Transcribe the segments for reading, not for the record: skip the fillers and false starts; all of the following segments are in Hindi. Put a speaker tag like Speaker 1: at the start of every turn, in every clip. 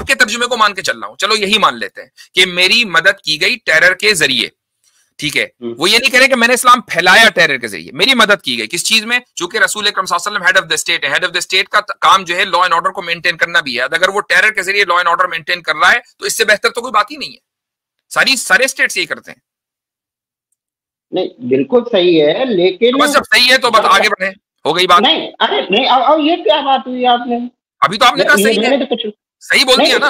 Speaker 1: आपके तर्जुमे को मान के चल रहा हूं, चलो यही मान लेते हैं कि मेरी मदद की गई टेरर के जरिए, ठीक है। वो ये नहीं कह रहे कि मैंने इस्लाम फैलाया टेरर के जरिए, मेरी मदद की गई किस चीज में, चूंकि रसूल अकरम सल्लल्लाहु अलैहि वसल्लम हेड ऑफ द स्टेट है, हेड ऑफ द स्टेट का काम जो है लॉ एंड ऑर्डर को मेंटेन करना भी है। अगर वो टेरर के जरिए लॉ एंड ऑर्डर मेंटेन कर रहा है तो इससे बेहतर तो कोई बात ही नहीं है। सारे स्टेट्स यही करते हैं।
Speaker 2: नहीं बिल्कुल सही है, लेकिन
Speaker 1: तो बस जब सही है तो बस आगे बढ़े, हो गई बात।
Speaker 2: नहीं, अरे नहीं, अब ये क्या बात हुई आपने,
Speaker 1: अभी तो आपने कहा सही है,
Speaker 2: तो कुछ
Speaker 1: सही बोल दिया ना।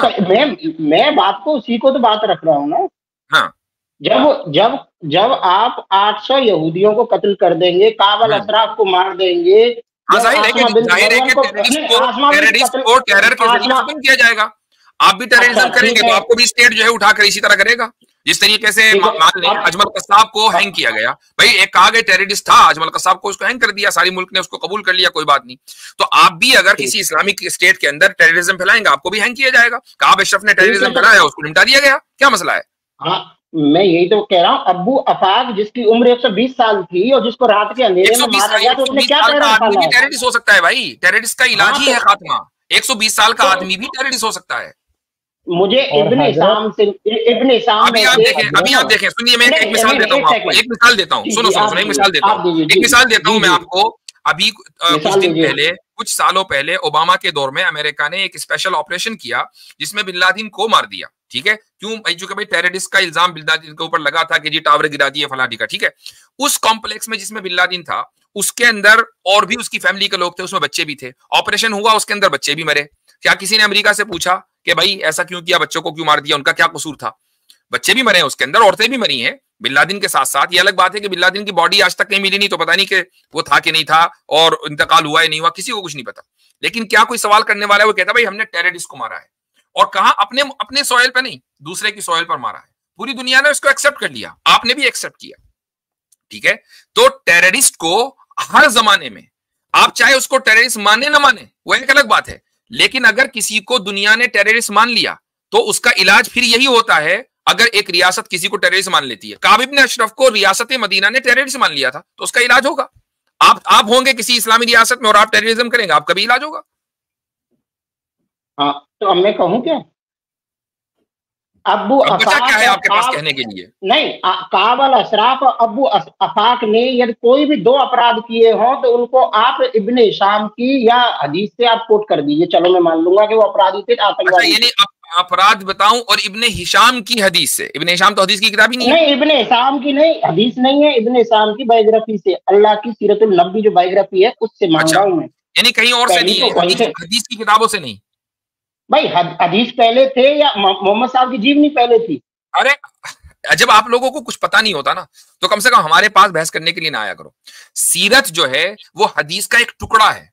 Speaker 2: मैं बात को उसी को तो बात रख रहा हूँ ना।
Speaker 1: हाँ,
Speaker 2: जब आप 800 यहूदियों को कत्ल कर देंगे, काबल अशराफ को मार देंगे,
Speaker 1: जाहिर है कि टेररिस्ट को टेरर के जरिए खत्म किया जाएगा। आप भी टेररिज्म करेंगे तो आपको भी स्टेट जो है उठाकर इसी तरह करेगा। जिस तरीके से मान लें अजमल कसाब को हैंग किया गया, भाई एक कहा गया टेररिस्ट था अजमल कसाब को, उसको हैंग कर दिया, सारी मुल्क ने उसको कबूल कर लिया, कोई बात नहीं। तो आप भी अगर किसी इस्लामिक स्टेट के अंदर टेररिज्म फैलाएंगे आपको भी हैंग किया जाएगा। काब अशरफ ने टेररिज्म फैलाया, उसको निपटा दिया गया, क्या मसला है।
Speaker 2: हाँ, मैं यही तो कह रहा हूँ, अब्बू अफाक जिसकी उम्र 120 साल थी और जिसको रात के अंधेरे में मारा गया, तो उसने क्या
Speaker 1: टेररिस्ट हो सकता है भाई, टेररिस्ट का इलाज ही है खात्मा। 120 साल का आदमी भी टेररिस्ट हो सकता है।
Speaker 2: मुझे इब्ने इसाम
Speaker 1: अभी आप देखें, सुनिए, मैं एक मिसाल देता हूँ आपको, एक मिसाल देता हूँ, सुनो, एक मिसाल देता हूँ मैं आपको। अभी कुछ सालों पहले ओबामा के दौर में अमेरिका ने एक स्पेशल ऑपरेशन किया जिसमें बिन लादेन को मार दिया, ठीक है। क्यों? चूंकि भाई टेररिस्ट का इल्जाम बिन लादेन के ऊपर लगा था कि जी टावर गिरा दिए फलाटी का, ठीक है। उस कॉम्प्लेक्स में जिसमें बिन लादेन था उसके अंदर और भी उसकी फैमिली के लोग थे, उसमें बच्चे भी थे। ऑपरेशन हुआ, उसके अंदर बच्चे भी मरे। क्या किसी ने अमेरिका से पूछा कि भाई ऐसा क्यों किया, बच्चों को क्यों मार दिया, उनका क्या कसूर था? बच्चे भी मरे हैं उसके अंदर, औरतें भी मरी हैं बिन लादेन के साथ साथ। ये अलग बात है कि बिन लादेन की बॉडी आज तक कहीं मिली नहीं, तो पता नहीं कि वो था कि नहीं था और इंतकाल हुआ या नहीं हुआ, किसी को कुछ नहीं पता। लेकिन क्या कोई सवाल करने वाला है? वो कहता भाई हमने टेररिस्ट को मारा है, और कहा अपने सॉइल पे नहीं, दूसरे की सॉइल पर मारा है। पूरी दुनिया ने उसको एक्सेप्ट कर लिया, आपने भी एक्सेप्ट किया, ठीक है। तो टेररिस्ट को हर जमाने में, आप चाहे उसको टेररिस्ट माने ना माने वो एक अलग बात है, लेकिन अगर किसी को दुनिया ने टेररिस्ट मान लिया तो उसका इलाज फिर यही होता है। अगर एक रियासत किसी को टेररिस्ट मान लेती है, काब इब्न अशरफ को रियासत मदीना ने टेररिस्ट मान लिया था, तो उसका इलाज होगा। आप होंगे किसी इस्लामी रियासत में और आप टेररिज्म करेंगे, आपका भी इलाज होगा।
Speaker 2: हाँ, तो अब मैं कहूं क्या,
Speaker 1: अब्बू अफाक क्या है आपके पास कहने के लिए?
Speaker 2: नहीं, काबल अशराफ और अब्बू अफाक ने यदि कोई भी दो अपराध किए हों तो उनको आप इब्ने हिशाम की या हदीस से आप कोट कर दीजिए, चलो मैं मान लूंगा कि वो अपराधी थे, आतंकवादी।
Speaker 1: अच्छा, अपराध बताऊं और इब्ने हिशाम की हदीस से? इब्ने हिशाम तो हदीस की किताब ही नहीं है।
Speaker 2: नहीं, इब्ने हिशाम की नहीं, हदीस नहीं है, इब्ने हिशाम की बायोग्राफी से, अल्लाह की सीरतुल नबी जो बायोग्राफी है उससे मांग रहा हूं मैं।
Speaker 1: यानी कहीं और से नहीं है, हदीस की किताबों से नहीं
Speaker 2: भाई। हदीस पहले थे या मोहम्मद साहब की जीवनी पहले थी?
Speaker 1: अरे जब आप लोगों को कुछ पता नहीं होता ना तो कम से कम हमारे पास बहस करने के लिए ना आया करो। सीरत जो है वो हदीस का एक टुकड़ा है,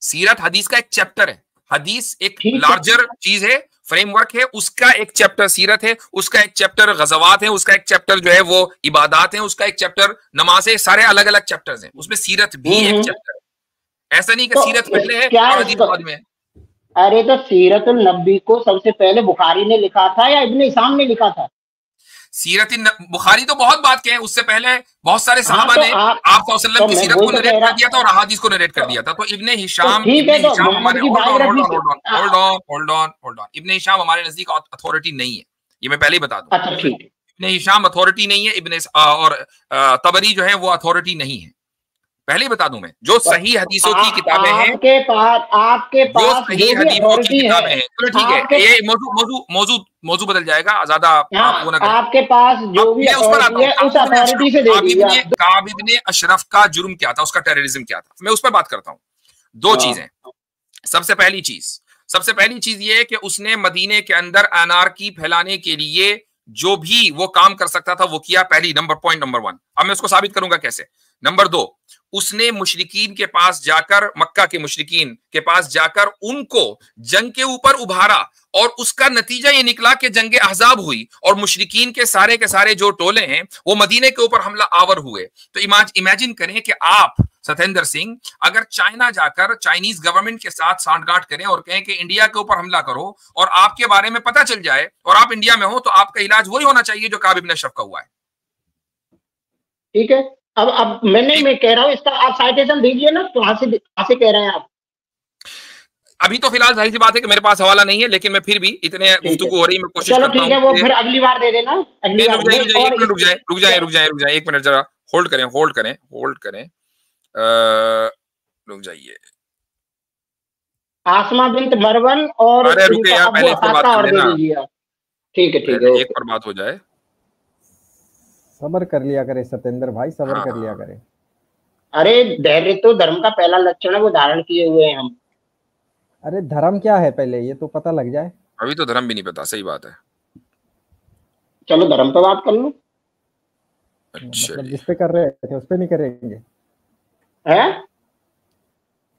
Speaker 1: सीरत हदीस का एक चैप्टर है। हदीस एक लार्जर चीज है, फ्रेमवर्क है, उसका एक चैप्टर सीरत है, उसका एक चैप्टर गज़वात है, उसका एक चैप्टर जो है वो इबादत है, उसका एक चैप्टर नमाज है। सारे अलग अलग चैप्टर्स हैं, उसमें सीरत भी एक चैप्टर है। ऐसा नहीं कि सीरत पहले है और हदीस बाद में है।
Speaker 2: अरे तो सीरतुल नबी को सबसे पहले बुखारी ने लिखा था या इब्ने हिशाम ने लिखा था?
Speaker 1: सीरत बुखारी तो बहुत बात के हैं, उससे पहले बहुत सारे सहाबा ने आप की सीरत को नरेट कर दिया था और अहादीस को नरेट कर दिया था। तो इब्ने हिशाम हमारे इब्ने हिशाम हमारे नजदीक अथॉरिटी नहीं है, ये मैं पहले ही बता दूं। इब्ने हिशाम अथॉरिटी नहीं है, इब्ने और तबरी जो है वो अथॉरिटी नहीं है, पहले ही बता दूं मैं। जो सही हदीसों की किताबें हैं,
Speaker 2: आपके पास
Speaker 1: जो सही हदीसों की किताबें हैं, चलो ठीक है, ये मौजू बदल जाएगा ज्यादा।
Speaker 2: आपके पास जो भी अथॉरिटी है उस अथॉरिटी से दे दीजिए।
Speaker 1: काब इब्ने अशरफ का जुर्म क्या था, उसका टेररिज्म क्या था, मैं उस पर बात करता हूँ। दो चीजें, सबसे पहली चीज ये है कि उसने मदीने के अंदर अनारकी फैलाने के लिए जो भी वो काम कर सकता था वो किया, पहली पॉइंट नंबर 1। अब मैं उसको साबित करूंगा कैसे। नंबर 2, उसने मुशरिकीन के पास जाकर, मक्का के मुशरिकीन के पास जाकर उनको जंग के ऊपर उभारा और उसका नतीजा ये निकला कि जंग अहजाब हुई और मुशरिकीन के सारे जो टोले हैं वो मदीने के ऊपर हमला आवर हुए। तो इमेजिन करें कि आप सतेंद्र सिंह अगर चाइना जाकर चाइनीज गवर्नमेंट के साथ सांठगांठ करें और कहें कि इंडिया के ऊपर हमला करो और आपके बारे में पता चल जाए और आप इंडिया में हो, तो आपका इलाज वही होना चाहिए जो काब इब्न अशरफ का हुआ है।
Speaker 2: ठीक है, अब मैं कह रहा हूं इसका आप साइटेशन दीजिए ना, कहां से कह रहे हैं आप?
Speaker 1: अभी तो फिलहाल जाहिर सी बात है कि मेरे पास हवाला नहीं है, लेकिन मैं फिर भी इतने गुफ्तगू हो रही, मैं कोशिश करता हूं।
Speaker 2: ठीक है, वो फिर अगली बार दे देना।
Speaker 1: रुक जाए, एक मिनट जरा होल्ड करें, रुक जाइए।
Speaker 2: आसमा बिन्त मरवन और
Speaker 1: अरे रुके यार, पहले इस पर बात कर लेना।
Speaker 2: ठीक है
Speaker 1: एक पर बात हो जाए।
Speaker 3: सब्र कर लिया करे सतेंद्र भाई, सब्र कर लिया करे।
Speaker 2: अरे धैर्य तो धर्म का पहला लक्षण है, वो धारण किए हुए हैं हम।
Speaker 3: अरे धर्म क्या है पहले ये तो पता लग जाए।
Speaker 1: अभी तो धर्म भी नहीं पता, सही बात है।
Speaker 2: चलो धर्म पे बात कर लो।
Speaker 1: अच्छा,
Speaker 3: मतलब जिस पे कर रहे थे उस पे नहीं करेंगे
Speaker 2: हैं?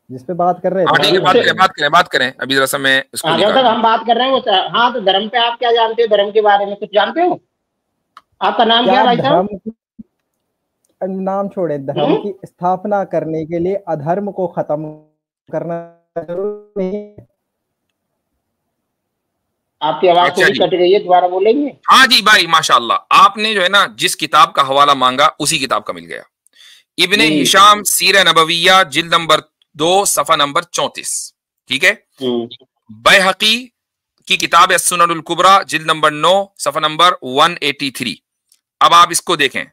Speaker 3: जिस पे बात कर रहे थे।
Speaker 1: ठीक है, बात करें अभी जरा सा मैं इसको
Speaker 2: जब तक हम बात कर रहे हैं वो। हाँ, तो धर्म पे आप क्या जानते हो? धर्म के बारे में कुछ जानते हो? आपका नाम क्या है भाई साहब?
Speaker 3: नाम छोड़े, धर्म की स्थापना करने के लिए अधर्म को खत्म करना जरूरी नहीं है।
Speaker 2: आपकी आवाज थोड़ी कट गई है, दोबारा बोलेंगे?
Speaker 1: हाँ जी भाई, माशाअल्लाह। आपने जो है ना जिस किताब का हवाला मांगा उसी किताब का मिल गया। इब्ने हिशाम सीरा नबविया जिल्द नंबर 2 सफा नंबर 34, ठीक है। बैहकी की किताब सुननुल कुबरा जिल्द नंबर 9 सफा नंबर 183। अब आप इसको देखें।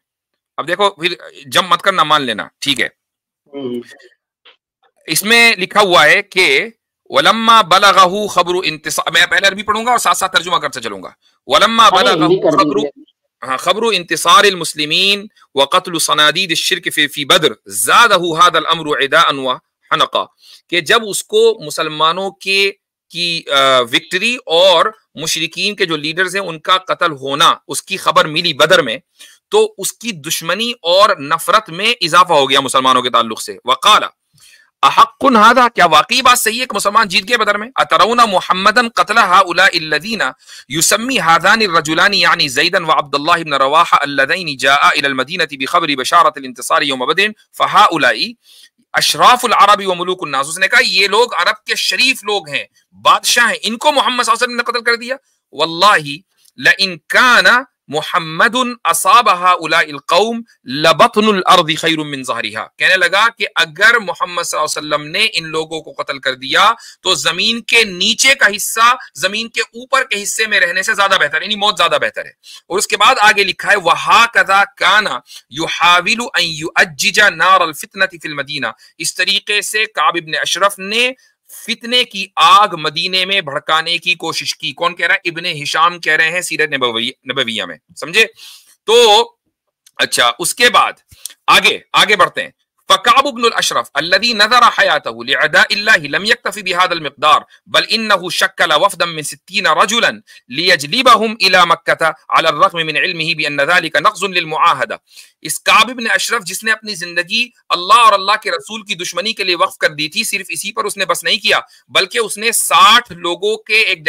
Speaker 1: अब देखो, फिर जम मत करना, मान लेना, ठीक है। इसमें लिखा हुआ है कि वलम्मा बलगहु खबरु इंतिसार, मैं पहले अरबी पढ़ूंगा और साथ साथ तर्जुमा करते चलूंगा। वलम्मा बलगहु खबरु इंतिसार मुस्लिमीन व क़त्ल सनादीद शिर्क फी बद्र ज़ादहु हादल अम्रु इदाअन व हनक़ा, कि जब उसको मुसलमानों की विक्ट्री और मुशरिकीन के जो लीडर्स हैं उनका कत्ल होना उसकी खबर मिली बदर में, तो उसकी दुश्मनी और नफरत में इजाफा हो गया मुसलमानों के ताल्लुक से। वक़ाला अहक्कुन हादा, क्या वाकई बात सही है कि मुसलमान जीत गए बदर में? अतरौना मुहम्मदन क़त्ल हाउलाइ अल्लज़ीना युसम्मी हाज़ानि रजुलानि यानी ज़ैदन व अब्दुल्लाह इब्न रवाहा अल्लज़ैनि जाआ इलल मदीनति बिख़बरि बशारतिल इंतिसार यौम बद्र फ़हाउलाइ अशराफुल अरबी व मुलूकुन नास। उसने कहा ये लोग अरब के शरीफ लोग हैं, बादशाह हैं, इनको मोहम्मद सल्लल्लाहु अलैहि वसल्लम ने कत्ल कर दिया। वल्लाहि लइन काना मुहम्मदुन असाब हाउलाइल कौम लबतनुल अर्दी खैरुम मिन ज़हरिहा। कहने लगा कि अगर मोहम्मद सल्लल्लाहु अलैहि वसल्लम ने इन लोगों को कत्ल कर दिया तो जमीन के नीचे का हिस्सा जमीन के ऊपर के हिस्से में रहने से ज्यादा बेहतर, यानी मौत ज्यादा बेहतर है। और उसके बाद आगे लिखा है वहाकज़ा काना युहाविलु अन युअज्जिजा नारल फितनति फिल मदीना। इस तरीके से काब इब्न अशरफ ने फितने की आग मदीने में भड़काने की कोशिश की। कौन कह रहा है? इब्ने हिशाम कह रहे हैं सीरत नबविया में, समझे? तो अच्छा, उसके बाद आगे बढ़ते हैं। फ़काब इब्नुल अशरफ अल्लज़ी नज़रा हयातहु लिअदाइल्लाहि लम यक्तफ़ी बिहाज़ल मिक़दार बल इन्नहु शक्कल वफ़दन मिन 60 रजुलन लियजलिबहुम इला मक्का अला अर्रग़म मिन इल्मिही बिअन्न ज़ालिका नक़ज़ुन लिलमुआहदा। इस काब इब्न अशरफ जिसने अपनी जिंदगी अल्लाह और अल्लाह के रसूल की दुश्मनी के लिए वक्फ कर दी थी, सिर्फ इसी पर उसने बस नहीं किया बल्कि उसने 60 लोगों के एक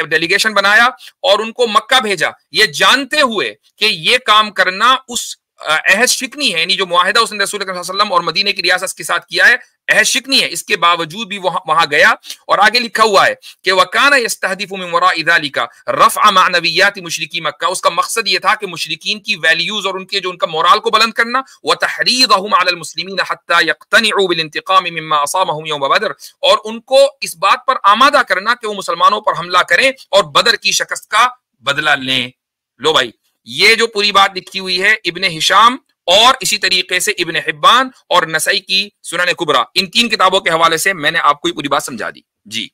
Speaker 1: डेलीगेशन बनाया और उनको मक्का भेजा, ये जानते हुए कि ये काम करना उस अहद शिकनी है, यानी जो मुआहिदा उसने रसूल सल्लल्लाहु अलैहि वसल्लम और मदीने की रियासत के साथ किया है अहद शिकनी है, इसके बावजूद भी वहां गया। और आगे लिखा हुआ है कि वकाना यस्तहदिफु मिन वराइ ज़ालिका रफ़अ मअनवियाति मुशरिकी मक्का। उसका मकसद ये था कि मुशरिकीन की वैल्यूज और उनका मोरल को बुलंद करना, व तहरीदहुम अलल मुस्लिमीन हत्ता यक़तनिउ बिल इंतिक़ाम मिम्मा असाबहुम यौम बद्र, और उनको इस बात पर आमादा करना कि वो मुसलमानों पर हमला करें और बदर की शिकस्त का बदला लें। लो भाई, ये जो पूरी बात लिखी हुई है इब्ने हिशाम और इसी तरीके से इब्ने हिब्बान और नसई की सुनन कुबरा, इन 3 किताबों के हवाले से मैंने आपको पूरी बात समझा दी। जी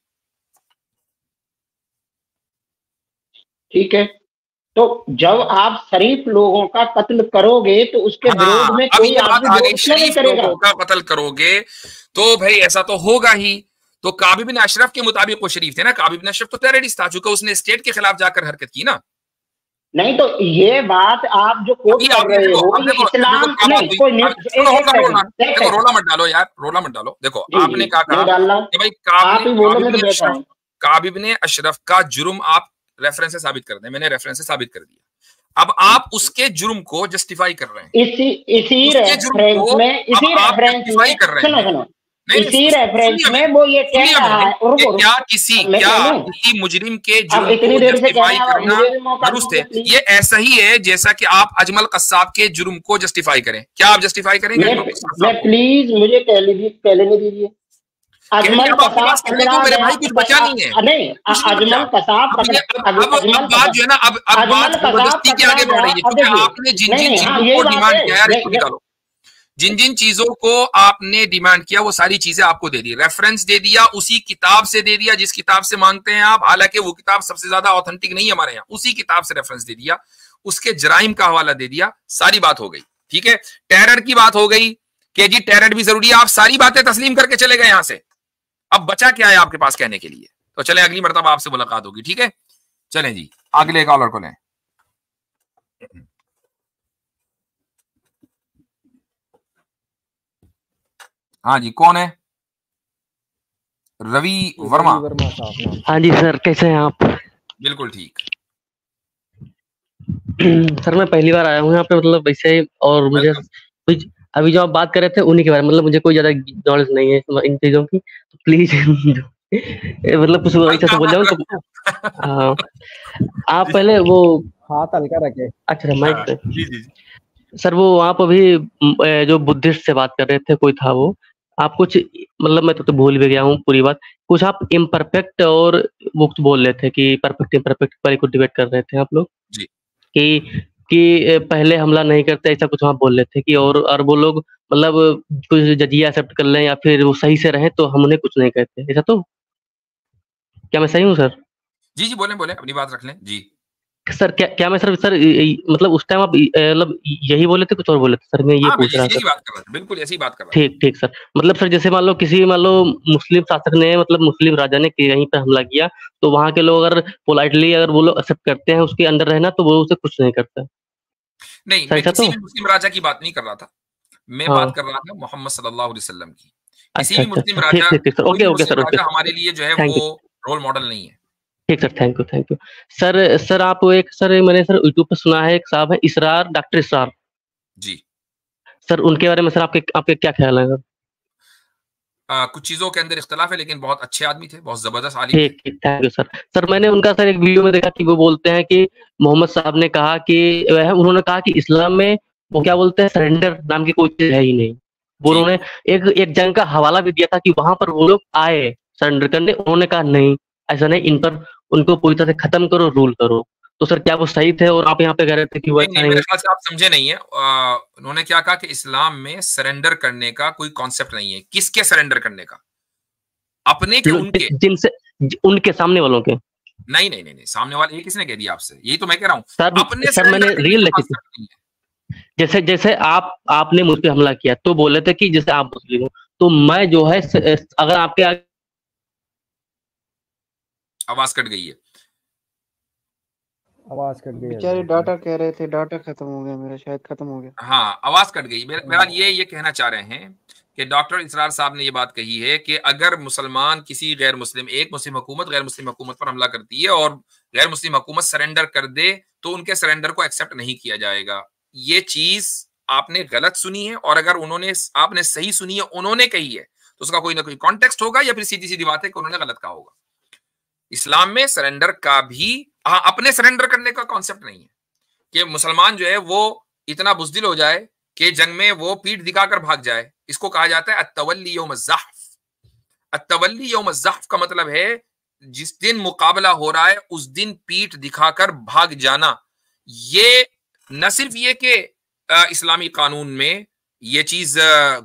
Speaker 2: ठीक है, तो जब आप शरीफ लोगों का कत्ल करोगे तो उसके विरोध में कोई आदमी
Speaker 1: शरीफ लोगों का कत्ल करोगे तो भाई ऐसा तो होगा ही। तो काब इब्न अशरफ के मुताबिक वो शरीफ थे ना, काब इब्न अशरफ तो टेररिस्ट था, चूंकि उसने स्टेट के खिलाफ जाकर हरकत की ना।
Speaker 2: नहीं, तो ये बात आप जो कोट कर रहे हो इस्लाम नहीं, कोई
Speaker 1: देखो रोला मत डालो यार, रोला मत डालो। देखो आपने क्या कहा कि भाई काब इब्न अशरफ का जुर्म आप रेफरेंस से साबित कर दें, मैंने रेफरेंस से साबित कर दिया। अब आप उसके जुर्म को जस्टिफाई कर रहे हैं,
Speaker 2: इसी रेफरेंस में वो ये कह रहा है
Speaker 1: क्या किसी मुजरिम के जुर्म को जस्टिफाई करना दुरुस्त है? ये ऐसा ही है जैसा कि आप अजमल कस्साब के जुर्म को जस्टिफाई करें। क्या आप जस्टिफाई करेंगे?
Speaker 2: प्लीज मुझे कहने दीजिए। अजमल कसाब
Speaker 1: करने को मेरे भाई कुछ बचा नहीं है।
Speaker 2: नहीं, अजमल कसाब
Speaker 1: अब बात जो है ना, अब बात जबरदस्ती के आगे बढ़ रही है, क्योंकि आपने जिन जिन चीजों को डिमांड किया यार, इसको निकालो, जिन जिन चीजों को आपने डिमांड किया वो सारी चीजें आपको दे दी, रेफरेंस दे दिया, उसी किताब से दे दिया जिस किताब से मांगते हैं आप, हालांकि वो किताब सबसे ज्यादा ऑथेंटिक नहीं है हमारे यहाँ, उसी किताब से रेफरेंस दे दिया, उसके जराइम का हवाला दे दिया, सारी बात हो गई। ठीक है, टेरर की बात हो गई कि जी टेरर भी जरूरी है, आप सारी बातें तस्लीम करके चले गए यहां से, अब बचा क्या है आपके पास कहने के लिए? तो चले अगली मरतबा आपसे मुलाकात होगी। ठीक है, चलें जी अगले कॉलर को लें। हाँ जी, कौन है? रवि वर्मा
Speaker 4: साहब। हाँ जी सर, कैसे हैं आप?
Speaker 1: बिल्कुल ठीक।
Speaker 4: सर मैं पहली बार आया हूँ यहाँ पे, मतलब वैसे, और मुझे अभी जो आप बात कर रहे थे उन्हीं के बारे में, मतलब मुझे कोई ज्यादा नॉलेज नहीं है इन चीजों की, तो प्लीज मतलब कुछ अच्छा से बोल जाओ तो। आप पहले वो
Speaker 3: हाथ हल्का रखे।
Speaker 4: अच्छा माइक पे। सर वो आप अभी जो बुद्धिस्ट से बात कर रहे थे, कोई था वो, आप कुछ, मतलब मैं तो भूल भी गया हूँ पूरी बात, कुछ आप इम्परफेक्ट और वो कुछ बोल रहे थे कि परफेक्ट इम्परफेक्ट पर कुछ डिबेट कर रहे थे आप लोग
Speaker 1: जी,
Speaker 4: कि पहले हमला नहीं करते, ऐसा कुछ आप बोल रहे थे कि, और वो लोग मतलब कुछ जजिया एक्सेप्ट कर लें या फिर वो सही से रहें तो हम उन्हें कुछ नहीं कहते, ऐसा तो क्या मैं सही हूँ सर?
Speaker 1: जी जी, बोलें बोलें, अपनी बात रख लें जी।
Speaker 4: सर क्या मैं सर मतलब उस टाइम आप मतलब यही बोले थे, कुछ और बोले थे सर? मैं ये पूछ रहा था।
Speaker 1: बात कर रहा था, बिल्कुल ऐसी बात कर रहा था।
Speaker 4: ठीक ठीक सर, मतलब सर जैसे मान लो मुस्लिम शासक ने, मतलब मुस्लिम राजा ने यहीं पर हमला किया, तो वहाँ के लोग अगर पोलाइटली अगर वो लोग एक्सेप्ट करते हैं उसके अंदर रहना, तो वो उसे कुछ नहीं करता।
Speaker 1: नहीं, मैं किसी भी मुस्लिम राजा की बात नहीं कर रहा था, मैं बात कर रहा था मोहम्मद सल्लल्लाहु अलैहि वसल्लम की। किसी भी मुस्लिम राजा,
Speaker 4: ओके सर,
Speaker 1: हमारे लिए जो है वो रोल मॉडल नहीं है।
Speaker 4: ठीक सर, थैंक यू सर। आप एक सर, मैंने सर यूट्यूब पर सुना है, एक साहब है इसरार, डॉक्टर इसरार
Speaker 1: जी
Speaker 4: सर, उनके बारे में सर आपके क्या ख्याल है?
Speaker 1: कुछ चीजों के अंदर इख्तिलाफ है, लेकिन बहुत अच्छे आदमी थे, बहुत जबरदस्त आलिम थे।
Speaker 4: ठीक, थैंक यू सर। सर मैंने उनका सर एक वीडियो में देखा कि वो बोलते हैं कि मोहम्मद साहब ने कहा कि उन्होंने कहा कि इस्लाम में वो क्या बोलते हैं, सरेंडर नाम की कोई चीज है ही नहीं। वो उन्होंने एक जंग का हवाला भी दिया था कि वहां पर वो लोग आए सरेंडर करने, उन्होंने कहा नहीं, ऐसा नहीं, इन पर उनको पूरी तरह से खत्म करो, रूल करो। तो सर क्या वो सही थे और आप यहाँ पे कह रहे थे कि वो
Speaker 1: नहीं, मेरे ख्याल से आप समझे नहीं है। उन्होंने क्या कहा कि इस्लाम में सरेंडर करने का कोई कॉन्सेप्ट नहीं है। किसके सरेंडर करने का? अपने के, उनके,
Speaker 4: जिनसे, उनके सामने वालों के?
Speaker 1: नहीं नहीं नहीं, सामने वाले, ये किसने कह दिया आपसे? यही तो मैं कह रहा हूँ
Speaker 4: सर, सर मैंने रील देखी थी, जैसे आपने मुझ पे हमला किया तो बोले थे कि जैसे आप मुस्लिम हो, तो मैं जो है अगर आपके
Speaker 1: आवाज कट गई है,
Speaker 3: आवाज कट गई,
Speaker 5: बेचारे डाटा कह रहे थे, डाटा खत्म हो गया मेरा, शायद खत्म हो गया।
Speaker 1: हाँ आवाज कट गई। मेरा ये कहना चाह रहे हैं कि डॉक्टर इसरार साहब ने ये बात कही है कि अगर मुसलमान किसी गैर मुस्लिम, एक मुस्लिम हुकूमत गैर मुस्लिम हुकूमत पर हमला करती है और गैर मुस्लिम हुकूमत सरेंडर कर दे, तो उनके सरेंडर को एक्सेप्ट नहीं किया जाएगा। ये चीज आपने गलत सुनी है, और अगर आपने सही सुनी है, उन्होंने कही है, तो उसका कोई ना कोई कॉन्टेक्स्ट होगा, या फिर सीधी सीधी बात है कि उन्होंने गलत कहा होगा। इस्लाम में सरेंडर का भी, अपने सरेंडर करने का कॉन्सेप्ट नहीं है कि मुसलमान जो है वो इतना बुज़दिल हो जाए कि जंग में वो पीठ दिखाकर भाग जाए। इसको कहा जाता है अत्तवल्ली यौम ज़हफ। अत्तवल्ली यौम ज़हफ का मतलब है जिस दिन मुकाबला हो रहा है उस दिन पीठ दिखाकर भाग जाना। ये न सिर्फ ये कि इस्लामी कानून में ये चीज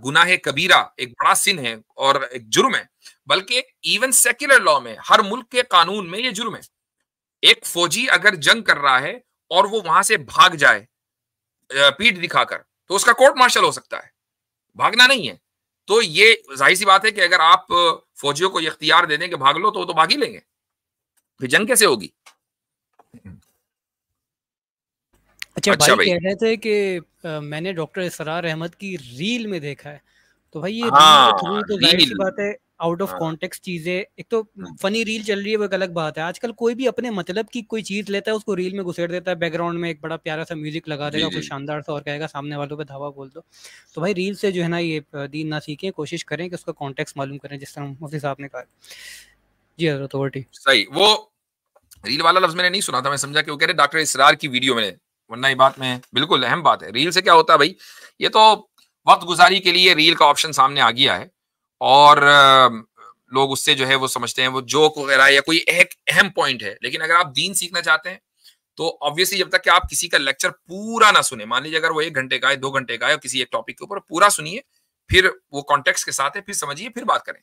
Speaker 1: गुनाह कबीरा, एक बड़ा सिन है और एक जुर्म है, बल्कि इवन सेक्युलर लॉ में, हर मुल्क के कानून में ये जुर्म है। एक फौजी अगर जंग कर रहा है और वो वहां से भाग जाए पीठ दिखाकर, तो उसका कोर्ट मार्शल हो सकता है, भागना नहीं है। तो ये जाहिर सी बात है कि अगर आप फौजियों को ये इख्तियार दे दें कि भाग लो, तो भाग ही लेंगे, फिर जंग कैसे होगी?
Speaker 6: अच्छा भाई कह रहे थे कि मैंने डॉक्टर इसरार अहमद की रील में देखा है, तो भाई ये रील के थ्रू तो जाहिर सी बात है आउट ऑफ कॉन्टेक्स्ट चीजें, एक तो फनी रील चल रही है वो एक अलग बात है। आजकल कोई भी अपने मतलब की कोई चीज लेता है उसको रील में घुसेड़ देता है, बैकग्राउंड में एक बड़ा प्यारा सा म्यूजिक लगा देगा, कोई शानदार सा, और कहेगा सामने वालों पे धावा बोल दो। तो भाई रील से जो है ना ये दीन ना सीखें, कोशिश करें कि उसका कॉन्टेक्स्ट मालूम करें, जिस तरह मुफ्ती साहब ने कहा। जी हजरत, ओवर टू।
Speaker 1: सही, वो रील वाला लफ्ज मैंने नहीं सुना था, मैं समझा कि वो कह रहे डॉक्टर इसरार की वीडियो में, वरना ये बात में बिल्कुल अहम बात है। रील से क्या होता है भाई, ये तो वक्त गुजारी के लिए रील का ऑप्शन सामने आ गया है, और लोग उससे जो है वो समझते हैं वो जोक वगैरह या कोई एक अहम पॉइंट है, लेकिन अगर आप दीन सीखना चाहते हैं तो ऑब्वियसली जब तक कि आप किसी का लेक्चर पूरा ना सुने, मान लीजिए अगर वो 1 घंटे का है, 2 घंटे का है, किसी एक टॉपिक के ऊपर पूरा सुनिए, फिर वो कॉन्टेक्स्ट के साथ है, फिर समझिए, फिर बात करें।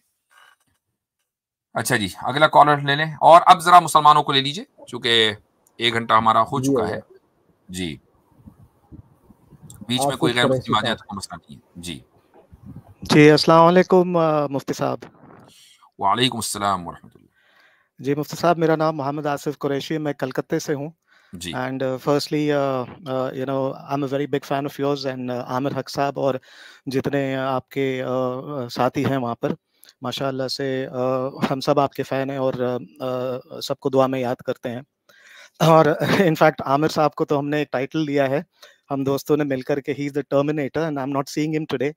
Speaker 1: अच्छा जी, अगला कॉलर ले लें, और अब जरा मुसलमानों को ले लीजिए, चूंकि 1 घंटा हमारा हो चुका है जी। बीच में कोई गैर मुस्लिम आ जाए तो मसला नहीं है जी।
Speaker 7: अस्सलाम वालेकुम मुफ्ती साहब।
Speaker 1: वालेकुम अस्सलाम वरहमतुल्लाह।
Speaker 7: जी मुफ्ती साहब, मेरा नाम मोहम्मद आसिफ कुरैशी, मैं कलकत्ते से हूँ। And firstly you know I am a very big fan of yours and Aamir हक साहब और जितने आपके साथी हैं वहाँ पर, माशाल्लाह से हम सब आपके फ़ैन हैं और सबको दुआ में याद करते हैं। और इनफैक्ट आमिर साहब को तो हमने एक टाइटल दिया है हम दोस्तों ने मिलकर के, he is the terminator, and I am not seeing him today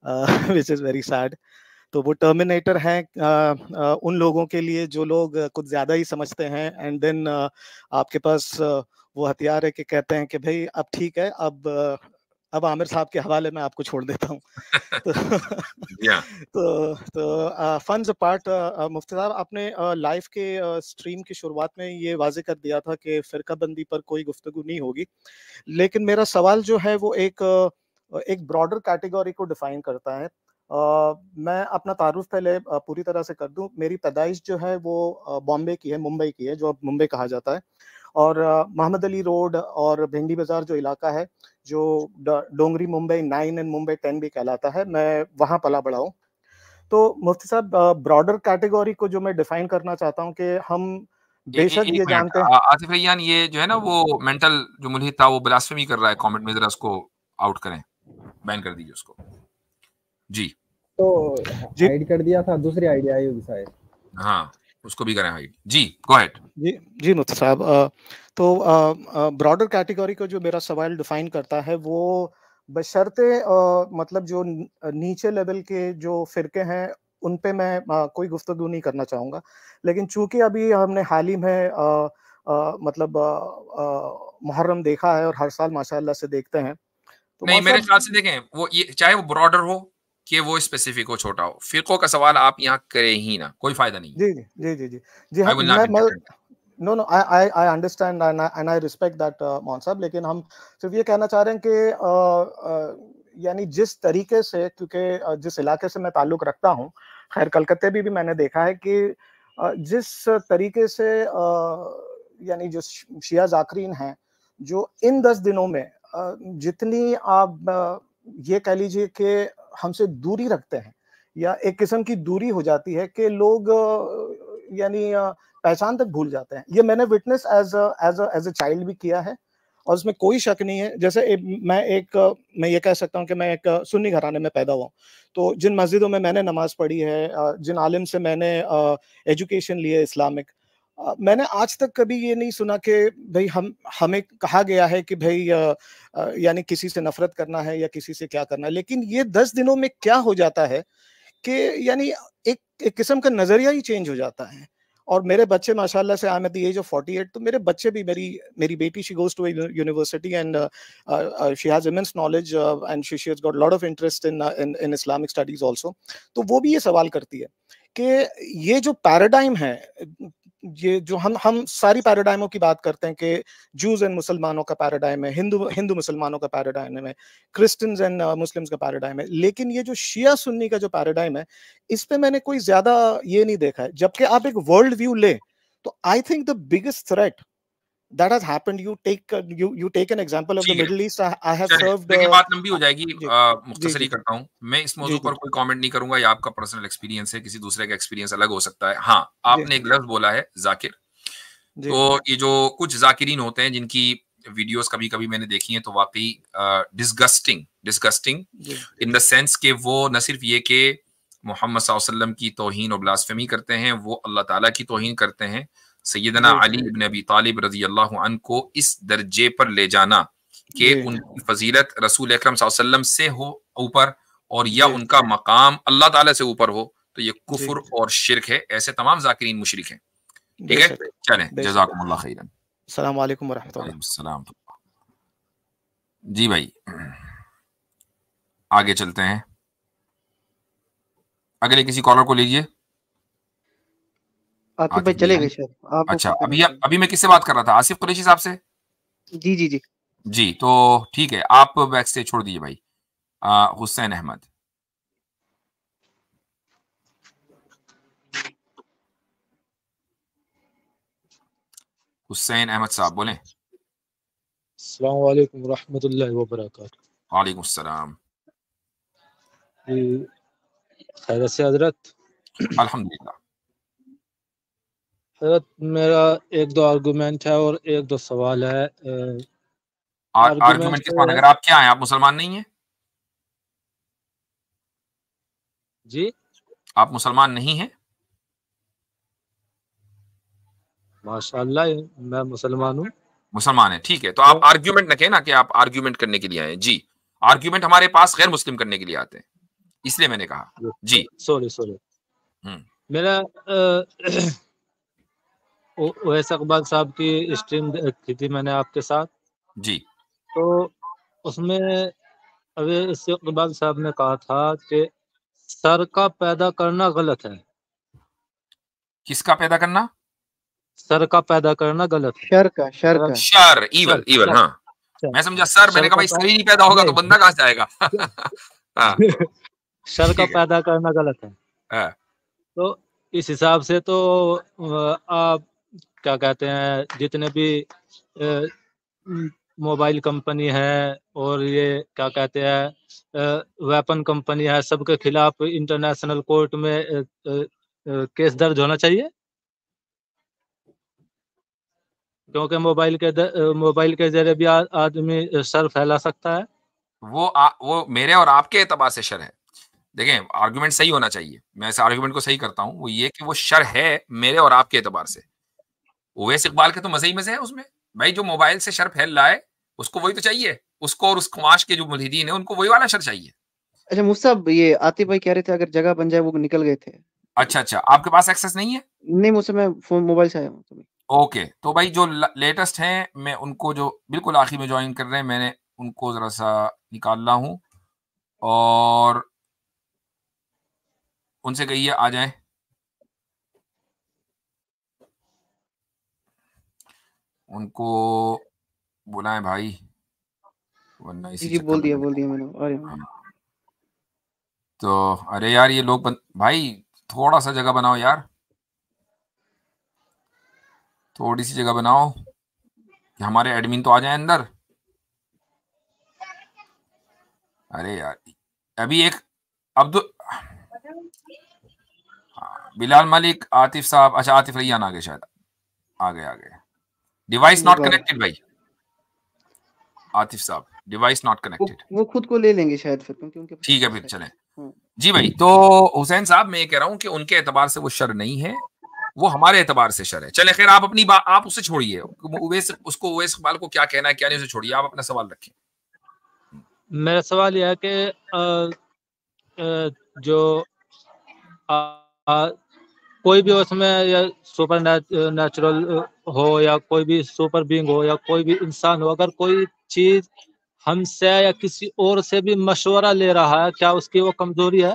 Speaker 7: which is very sad. तो वो टर्मिनेटर हैं उन लोगों के लिए जो लोग कुछ ज़्यादा ही समझते हैं, एंड देन आपके पास वो हथियार है कि कहते हैं कि भाई अब ठीक है, अब आमिर साहब के हवाले में आपको छोड़ देता हूँ। तो फन्स अपार्ट, मुफ्ती साहब आपने लाइव के स्ट्रीम की शुरुआत में ये वाजे कर दिया था कि फ़िरकाबंदी पर कोई गुफ्तगू नहीं होगी, लेकिन मेरा सवाल जो है वो एक ब्रॉडर कैटेगरी को डिफाइन करता है। मैं अपना तारुफ पहले पूरी तरह से कर दूं। मेरी पैदाइश जो है वो बॉम्बे की है, मुंबई की है, जो अब मुंबई कहा जाता है, और मोहम्मद अली रोड और भिंडी बाजार जो इलाका है, जो डोंगरी मुंबई 9 एंड मुंबई 10 भी कहलाता है, मैं वहाँ पला बड़ा हूँ। तो मुफ्ती साहब, ब्रॉडर कैटेगरी को जो मैं डिफाइन करना चाहता हूँ कि हम बेशक ये जानते हैं।
Speaker 1: आसिफ भैयान, ये जो है ना वो मेंटल जो मुल्हिद था वो ब्लास्फेमी कर रहा है कमेंट में, जरा उसको आउट करें, बैन कर दीजिए उसको जी।
Speaker 3: तो हाइड कर दिया था, दूसरी आईडी आई होगी शायद।
Speaker 1: हाँ, उसको भी करें हाइड जी। गो अहेड
Speaker 7: जी मुफ्ती साहब, तो ब्रॉडर कैटेगरी को जो मेरा सवाल डिफाइन करता है वो बशर्ते मतलब जो नीचे लेवल के जो फिरके हैं उन पे मैं कोई गुफ्तगू नहीं करना चाहूँगा, लेकिन चूंकि अभी हमने हाल ही में मतलब मुहर्रम देखा है और हर साल माशाल्लाह से देखते हैं, तो
Speaker 1: नहीं मेरे ख्याल से देखें वो ये चाहे वो ब्रॉडर हो कि वो स्पेसिफिक हो, छोटा हो, फिरकों का सवाल आप यहाँ करें ही ना, कोई फायदा नहीं।
Speaker 7: जी जी जी जी जी जी हाँ, no I understand and I respect that Mohan sahab, लेकिन हम सिर्फ ये कहना चाह रहे हैं कि यानी जिस तरीके से, क्योंकि जिस इलाके से मैं ताल्लुक रखता हूँ, खैर कलकत्ते भी मैंने देखा है कि जिस तरीके से यानी जो शिया जाकरीन हैं, जो इन 10 दिनों में जितनी आप ये कह लीजिए कि हमसे दूरी रखते हैं, या एक किस्म की दूरी हो जाती है कि लोग यानी पहचान तक भूल जाते हैं। ये मैंने विटनेस एज अ चाइल्ड भी किया है, और उसमें कोई शक नहीं है। जैसे मैं ये कह सकता हूँ कि मैं एक सुन्नी घराने में पैदा हुआ हूँ, तो जिन मस्जिदों में मैंने नमाज पढ़ी है, जिन आलिम से मैंने एजुकेशन ली है इस्लामिक, मैंने आज तक कभी ये नहीं सुना कि भाई हमें कहा गया है कि भाई यानी किसी से नफरत करना है या किसी से क्या करना है। लेकिन ये 10 दिनों में क्या हो जाता है कि यानी एक किस्म का नजरिया ही चेंज हो जाता है। और मेरे बच्चे माशाल्लाह से, I am at the age of 48, तो मेरे बच्चे भी, मेरी बेटी she goes to university and she has immense knowledge and she has got lot of interest in Islamic studies also. तो वो भी ये सवाल करती है कि ये जो पैराडाइम है, ये जो हम सारी पैराडाइमों की बात करते हैं कि जूज एंड मुसलमानों का पैराडाइम है, हिंदू मुसलमानों का पैराडाइम है, क्रिश्चियंस एंड मुस्लिम्स का पैराडाइम है, लेकिन ये जो शिया सुन्नी का जो पैराडाइम है, इस पे मैंने कोई ज्यादा ये नहीं देखा है। जबकि आप एक वर्ल्ड व्यू ले तो I think the biggest threat that has happened, you take an example of the Middle East. I have served,
Speaker 1: देखिए बात लंबी हो जाएगी, मुख्तसरी करता हूँ मैं। इस मौजू पर कोई कमेंट नहीं करूंगा, ये आपका पर्सनल एक्सपीरियंस है, किसी दूसरे का एक्सपीरियंस अलग हो सकता है। हाँ, आपने एक लफ्ज बोला है जाकिर, तो ये जो कुछ जाकिरीन होते हैं जिनकी वीडियोस कभी कभी मैंने देखी हैं, तो वाकई डिस्गस्टिंग इन द सेंस के वो न सिर्फ ये कि मोहम्मद सल्लल्लाहु अलैहि वसल्लम की तौहीन और ब्लास्फेमी करते हैं, वो अल्लाह ताला की तौहीन करते हैं। सैयदना अली इब्न अबी तालिब रज़ी अल्लाहु अन्हु को इस दर्जे पर ले जाना कि उनकी फजीलत रसूल अकरम सल्लल्लाहु अलैहि वसल्लम से हो ऊपर, और या उनका मकाम अल्लाह ताला से ऊपर हो, तो ये कुफ्र और शिर्क है। ऐसे तमाम जाकिरीन मुशरिक हैं। ठीक है, चलें, जज़ाकुमुल्लाह खैरन।
Speaker 7: अस्सलाम वालेकुम व रहमतुल्लाह।
Speaker 1: जी भाई, आगे चलते हैं, अगले किसी कॉलर को लीजिए।
Speaker 5: आतिफ भाई चले गए शायद। आप
Speaker 1: अच्छा, अभी मैं किससे बात कर रहा था? आसिफ कुरैशी साहब से।
Speaker 5: जी जी जी
Speaker 1: जी, तो ठीक है, आप बैक स्टेज छोड़ दीजिए भाई। हुसैन अहमद। हुसैन अहमद साहब बोलें।
Speaker 8: अस्सलाम वालेकुम रहमतुल्लाहि व बरकातहू।
Speaker 1: वालेकुम अस्सलाम।
Speaker 8: खैरियत से हजरत?
Speaker 1: अल्हम्दुलिल्लाह।
Speaker 8: हजरत मेरा एक दो आर्गुमेंट है और एक दो सवाल है।
Speaker 1: आर्गुमेंट किस बात? अगर आप क्या हैं, आप मुसलमान नहीं हैं?
Speaker 8: जी,
Speaker 1: आप मुसलमान नहीं हैं?
Speaker 8: माशाअल्लाह मैं मुसलमान हूँ।
Speaker 1: मुसलमान है, ठीक है। तो आप आर्ग्यूमेंट न कहें ना कि आप आर्ग्यूमेंट करने के लिए आए। जी, आर्ग्यूमेंट हमारे पास गैर मुस्लिम करने के लिए आते हैं, इसलिए मैंने कहा। जी
Speaker 8: सॉरी मेरा ओवैस इकबाल साहब की स्ट्रीम की थी मैंने आपके साथ
Speaker 1: जी।
Speaker 8: तो उसमें ओवैस इकबाल साहब ने कहा था कि सर का पैदा करना गलत है।
Speaker 1: किसका पैदा करना?
Speaker 8: सर का पैदा करना गलत है।
Speaker 1: Sir, evil. हाँ, मैं समझा सर, मैंने कहा भाई सर ही नहीं पैदा होगा तो बंदा कहाँ से आएगा? हाँ।
Speaker 8: शर का पैदा करना गलत है। तो इस हिसाब से तो आप क्या कहते हैं, जितने भी मोबाइल कंपनी है और ये क्या कहते हैं वेपन कंपनी है, सबके खिलाफ इंटरनेशनल कोर्ट में केस दर्ज होना चाहिए, क्योंकि मोबाइल के जरिए भी आदमी शर फैला सकता है।
Speaker 1: वो मेरे और आपके एतबार से शर है। देखें, आर्गुमेंट सही होना चाहिए, मैं इस आर्गुमेंट को सही करता हूँ। वो ये कि वो शर है मेरे और आपके एतबार से। ओवैस इकबाल के तो मजे ही मजे हैं उसमें भाई। जो मोबाइल से शर फैल रहा है उसको वही तो चाहिए, उसको और उस कुमाश के जो मुल्हिदीन है उनको वही वाला शर चाहिए।
Speaker 5: अच्छा मुसाब, ये आतिफ भाई कह रहे थे अगर जगह बन जाए, वो निकल गए थे।
Speaker 1: अच्छा, आपके पास एक्सेस नहीं है?
Speaker 5: नहीं, मुझसे मैं फोन मोबाइल से आया हूँ।
Speaker 1: ओके, तो भाई जो लेटेस्ट हैं, मैं उनको जो बिल्कुल आखिर में ज्वाइन कर रहे हैं, मैंने उनको जरा सा निकाल रहा हूँ और उनसे कहिए आ जाएं। उनको बुलाएं भाई, वरना इसी चक्कर
Speaker 5: बोल दिया मैंने।
Speaker 1: तो अरे यार ये लोग भाई थोड़ा सा जगह बनाओ यार, थोड़ी सी जगह बनाओ कि हमारे एडमिन तो आ जाए अंदर। अरे यार अभी एक बिलाल मलिक, आतिफ साहब, अच्छा आतिफ रैयान आ गए, शायद आ गए। डिवाइस नॉट कनेक्टेड भाई। आतिफ साहब डिवाइस नॉट कनेक्टेड।
Speaker 5: वो खुद को ले लेंगे शायद फिर, क्योंकि उनके
Speaker 1: ठीक है फिर चलें। जी भाई, तो हुसैन साहब मैं ये कह रहा हूँ कि उनके एतबार से वो शर नहीं है, वो हमारे एतबार से शर है। चले खैर, आप अपनी बात आप उससे छोड़िए, ओवैस इकबाल को क्या कहना है क्या नहीं उसे छोड़िए, आप अपना सवाल रखें।
Speaker 8: मेरा सवाल यह है कि जो कोई भी उसमें या सुपर नेचुरल हो या कोई भी सुपर बीइंग हो या कोई भी इंसान हो, अगर कोई चीज हमसे या किसी और से भी मशवरा ले रहा है, क्या उसकी वो कमजोरी है?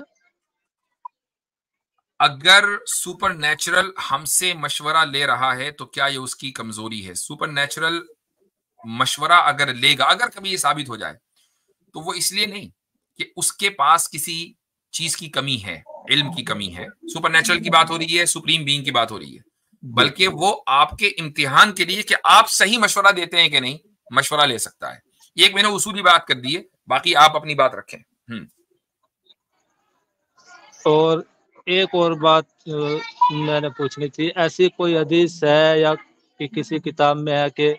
Speaker 1: अगर सुपर नेचुरल हमसे मशवरा ले रहा है तो क्या ये उसकी कमजोरी है? सुपर नेचुरल मशवरा अगर लेगा, अगर कभी ये साबित हो जाए, तो वो इसलिए नहीं कि उसके पास किसी चीज की कमी है, इल्म की कमी है। सुपर नेचुरल की बात हो रही है, सुप्रीम बीइंग की बात हो रही है, बल्कि वो आपके इम्तिहान के लिए कि आप सही मशवरा देते हैं कि नहीं, मशवरा ले सकता है। एक मैंने उसूली बात कर दी है, बाकी आप अपनी बात रखें।
Speaker 8: और एक और बात मैंने पूछनी थी, ऐसी कोई हदीस है या कि किसी किताब में है कि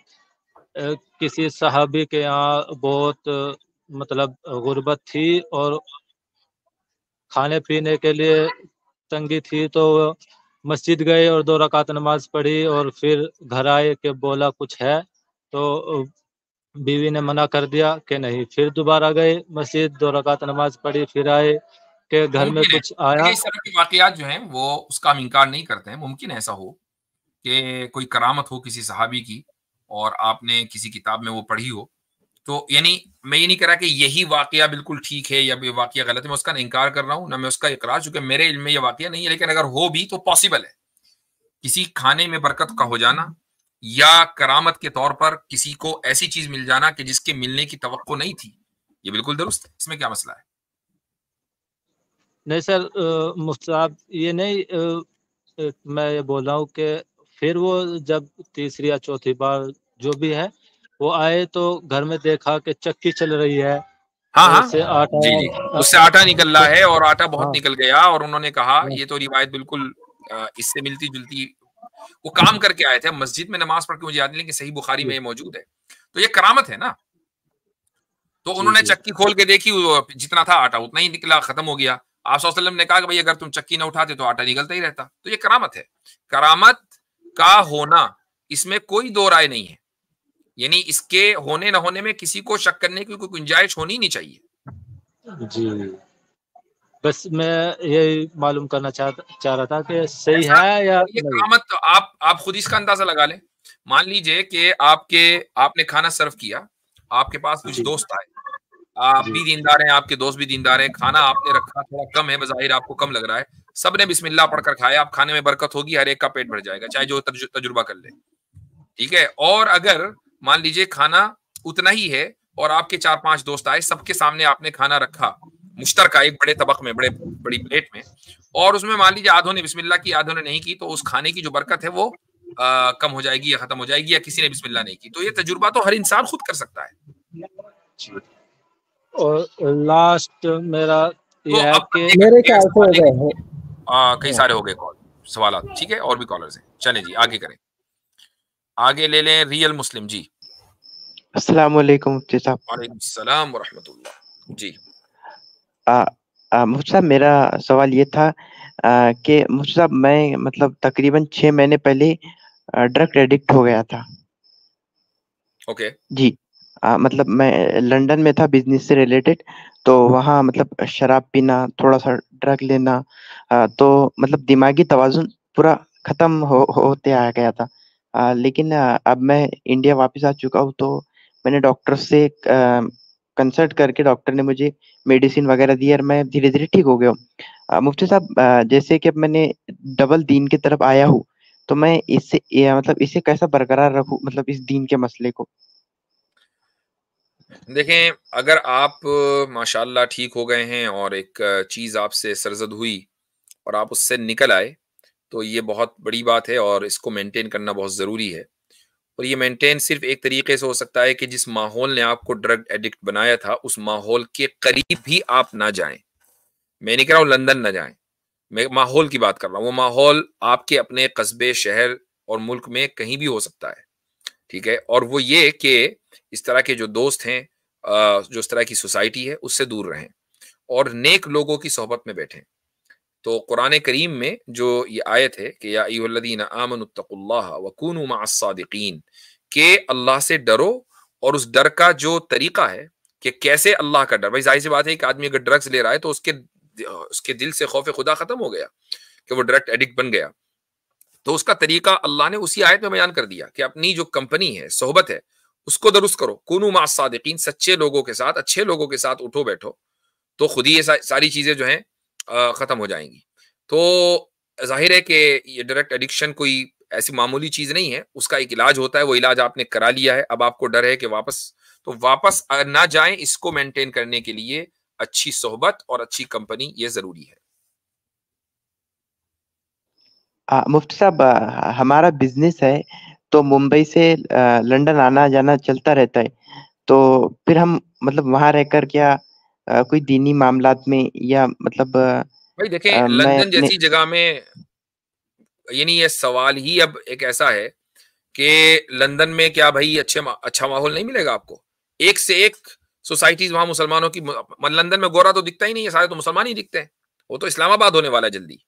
Speaker 8: किसी सहाबी के यहाँ बहुत मतलब गुर्बत थी और खाने पीने के लिए तंगी थी, तो मस्जिद गए और 2 रकात नमाज पढ़ी और फिर घर आए कि बोला कुछ है, तो बीवी ने मना कर दिया कि नहीं। फिर दोबारा गए मस्जिद, 2 रकात नमाज पढ़ी, फिर आए कि घर में कुछ आया।
Speaker 1: इस तरह के वाकयात जो हैं वो उसका हम इनकार नहीं करते हैं। मुमकिन ऐसा हो कि कोई करामत हो किसी सहाबी की और आपने किसी किताब में वो पढ़ी हो, तो यानी मैं ये नहीं कह रहा कि यही वाकया बिल्कुल ठीक है या ये वाकया गलत है, मैं उसका इनकार कर रहा हूँ ना मैं उसका इकरार, चूंकि मेरे इल्म में ये वाकया नहीं है, लेकिन अगर हो भी तो पॉसिबल है। किसी खाने में बरकत का हो जाना, या करामत के तौर पर किसी को ऐसी चीज मिल जाना कि जिसके मिलने की तवक्को नहीं थी, ये बिल्कुल दुरुस्त है। इसमें क्या मसला है?
Speaker 8: नहीं सर, मुफ्ती साहब ये नहीं, मैं ये बोल रहा हूँ कि फिर वो जब तीसरी या चौथी बार जो भी है वो आए तो घर में देखा कि चक्की चल रही है,
Speaker 1: हाँ हाँ
Speaker 8: उससे आटा
Speaker 1: जी जी, उससे आटा निकल रहा है और आटा बहुत
Speaker 8: हाँ
Speaker 1: निकल गया, और उन्होंने कहा ये तो रिवायत बिल्कुल इससे मिलती जुलती, वो काम करके आए थे मस्जिद में नमाज पढ़ के, मुझे याद नहीं, लेकिन सही बुखारी में ये मौजूद है, तो ये करामत है ना। तो उन्होंने चक्की खोल के देखी, जितना था आटा उतना ही निकला, खत्म हो गया। आप सल्लल्लाहु अलैहि वसल्लम ने कहा कि भाई अगर तुम चक्की न उठाते तो आटा निकलता ही रहता। तो ये करामत है। करामत का होना इसमें कोई दो राय नहीं है, यानी इसके होने न होने में किसी को शक करने की कोई गुंजाइश होनी नहीं चाहिए।
Speaker 8: जी, बस मैं यही मालूम करना चाह रहा था कि सही है या
Speaker 1: ये
Speaker 8: नहीं।
Speaker 1: करामत तो आप खुद इसका अंदाजा लगा लें। मान लीजिए कि आपने खाना सर्व किया, आपके पास कुछ दोस्त आए, आप भी दीनदार हैं, आपके दोस्त भी दीनदार हैं, खाना आपने रखा थोड़ा कम है, बज़ाहिर आपको कम लग रहा है, सबने बिस्मिल्लाह पढ़कर खाया, आप खाने में बरकत होगी, हर एक का पेट भर जाएगा, चाहे जो तजुर्बा कर ले, ठीक है। और अगर मान लीजिए खाना उतना ही है और आपके 4-5 दोस्त आए, सबके सामने आपने खाना रखा मुश्तरका एक बड़े तबक में, बड़ी प्लेट में, और उसमें मान लीजिए आधों ने बिस्मिल्लाह की, आधों ने नहीं की, तो उस खाने की जो बरकत है वो कम हो जाएगी या खत्म हो जाएगी, या किसी ने बिस्मिल्लाह नहीं की। तो ये तजुर्बा तो हर इंसान खुद कर सकता है।
Speaker 8: और लास्ट मेरा
Speaker 1: तो
Speaker 8: ये है कि
Speaker 3: मेरे ख्याल से हो गए हैं,
Speaker 1: कई सारे हो गए कॉल सवाल, ठीक है, और भी कॉलर्स हैं, चलें जी आगे करें, आगे ले लें रियल मुस्लिम जी।
Speaker 9: अस्सलाम वालेकुम मुफ्ती साहब।
Speaker 1: वालेकुम सलाम व रहमतुल्लाह जी।
Speaker 9: मुफ्ती साहब मेरा सवाल ये था कि मुफ्ती साहब मैं मतलब तकरीबन 6 महीने पहले ड्रग एडिक्ट हो गया था।
Speaker 1: ओके
Speaker 9: जी। मतलब मैं लंदन में था बिजनेस से रिलेटेड, तो वहाँ मतलब शराब पीना, थोड़ा सा ड्रग लेना, तो मतलब दिमागी तवाज़ुन पूरा खत्म होते आ गया था। लेकिन अब मैं इंडिया वापस आ चुका हूँ, तो मैंने डॉक्टर से कंसल्ट करके डॉक्टर ने मुझे मेडिसिन वगैरह दी और मैं धीरे-धीरे ठीक हो गया हूँ। मुफ्ती साहब जैसे कि अब मैंने डबल दीन की तरफ आया हूँ, तो मैं मतलब इसे कैसा बरकरार रखूँ, मतलब इस दीन के मसले को?
Speaker 1: देखें, अगर आप माशाल्लाह ठीक हो गए हैं और एक चीज़ आपसे सरज़द हुई और आप उससे निकल आए, तो ये बहुत बड़ी बात है और इसको मेंटेन करना बहुत ज़रूरी है। और ये मेंटेन सिर्फ एक तरीके से हो सकता है कि जिस माहौल ने आपको ड्रग एडिक्ट बनाया था, उस माहौल के करीब भी आप ना जाएं। मैं नहीं कह रहा हूँ लंदन ना जाएं, मैं माहौल की बात कर रहा हूँ। वो माहौल आपके अपने कस्बे, शहर और मुल्क में कहीं भी हो सकता है, ठीक है। और वो ये कि इस तरह के जो दोस्त हैं, जो इस तरह की सोसाइटी है, उससे दूर रहें और नेक लोगों की सोहबत में बैठें। तो कुरान करीम में जो ये आयत है कि या अय्युहल्लज़ीना आमनुत्तकुल्लाह व कूनू मअस-सादिकीन, के अल्लाह से डरो, और उस डर का जो तरीका है कि कैसे अल्लाह का डर, भाई जाहिर सी बात है कि आदमी अगर ड्रग्स ले रहा है तो उसके दिल से खौफ खुदा खत्म हो गया कि वो ड्रग एडिक्ट बन गया। तो उसका तरीका अल्लाह ने उसी आयत में बयान कर दिया कि अपनी जो कंपनी है, सोहबत है, उसको दुरुस्त करो। कूनू मअस-सादिकीन, सच्चे लोगों के साथ, अच्छे लोगों के साथ उठो बैठो, तो खुद ही ये सारी चीजें जो हैं खत्म हो जाएंगी। तो जाहिर है कि ये डायरेक्ट एडिक्शन कोई ऐसी मामूली चीज नहीं है, उसका एक इलाज होता है, वो इलाज आपने करा लिया है, अब आपको डर है कि वापस ना जाएं। इसको मेंटेन करने के लिए अच्छी सोहबत और अच्छी कंपनी ये जरूरी है।
Speaker 9: मुफ्ती साहब हमारा बिजनेस है, तो मुंबई से लंदन आना जाना चलता रहता है, तो फिर हम मतलब वहां रहकर क्या कोई दीनी मामलात में या मतलब
Speaker 1: भाई देखें,
Speaker 9: मैं
Speaker 1: लंदन
Speaker 9: अपने
Speaker 1: जैसी जगह में, यानी ये सवाल ही अब एक ऐसा है कि लंदन में क्या भाई अच्छा माहौल नहीं मिलेगा आपको? एक से एक सोसाइटीज वहां मुसलमानों की। लंदन में गोरा तो दिखता ही नहीं है, सारे तो मुसलमान ही दिखते हैं। वो तो इस्लामाबाद होने वाला है जल्दी।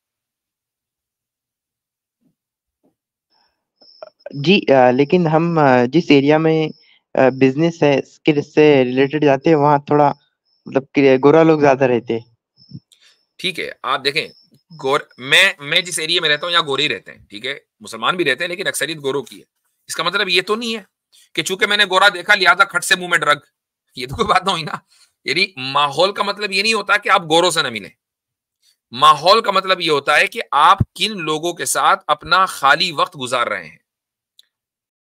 Speaker 9: जी लेकिन हम जिस एरिया में बिजनेस है से रिलेटेड जाते हैं, वहाँ थोड़ा मतलब गोरा लोग ज्यादा रहते हैं।
Speaker 1: ठीक है, आप देखें, मैं जिस एरिया में रहता हूँ यहाँ गोरे ही रहते हैं, ठीक है, मुसलमान भी रहते हैं, लेकिन अक्सरियत गोरों की है। इसका मतलब ये तो नहीं है कि चूंकि मैंने गोरा देखा लिहाजा खट से मुंह में ड्रग, ये तो कोई बात नहीं ना। यानी माहौल का मतलब ये नहीं होता कि आप गोरों से न मिलें। माहौल का मतलब ये होता है कि आप किन लोगों के साथ अपना खाली वक्त गुजार रहे हैं।